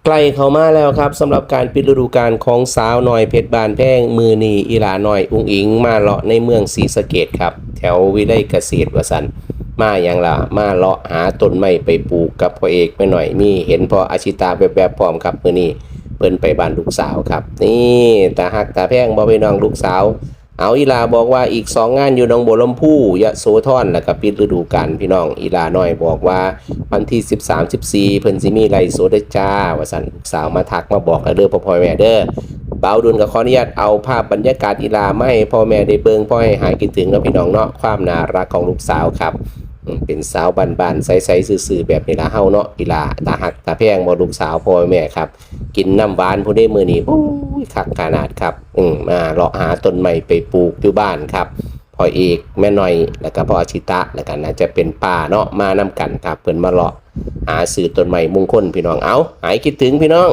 ใกล้เข้ามาแล้วครับสำหรับการปิดฤดูกาลของสาวน้อยเพชรบานแพงมือนีอีหลาน้อยอุงอิงมาเลาะในเมืองศรีสะเกษครับแถววิไลเกษตรวสันมาอย่างล่ะมาเลาะหาต้นไม้ไปปลูกกับพ่อเอกไปหน่อยมีเห็นพ่ออาชิตาแบบพร้อมครับมือนี้เปิ้นไปบ้านลูกสาวครับนี่ตาหักตาแพงบ่ไปน้องลูกสาวเอาอีลาบอกว่าอีก2งานอยู่หนองบัวลำพูยะโสธรแล้วก็ปิดฤดูกาลพี่น้องอีลาน้อยบอกว่าวันที่13-14เพิ่นสิมีไลฟ์สดจ้าว่าซั่นลูกสาวมาทักมาบอกแล้วเด้อพ่อแม่เด้อบ่าวดุลก็ขออนุญาตเอาภาพบรรยากาศอีลามาให้พ่อแม่ได้เบิ่งพ่อให้หายคิดถึงเนาะพี่น้องเนาะความน่ารักของลูกสาวครับเป็นสาวบ้านๆใสๆซื่อๆแบบนี้ล่ะเฮาเนาะอีลาตาหักตาแพงบ่ลูกสาวพ่อแม่ครับกินน้ำหวานผู้ใดมื้อนี้โอ้ยคักขนาดครับมาเลาะหาต้นไม้ไปปลูกอยู่บ้านครับพ่อเอกแม่น้อยแล้วก็พ่ออาชิตะแล้วก็น่าจะเป็นป้าเนาะมานำกันครับเพิ่นมาเลาะหาซื้อต้นไม้มงคลพี่น้องเอาหายคิดถึงพี่น้อง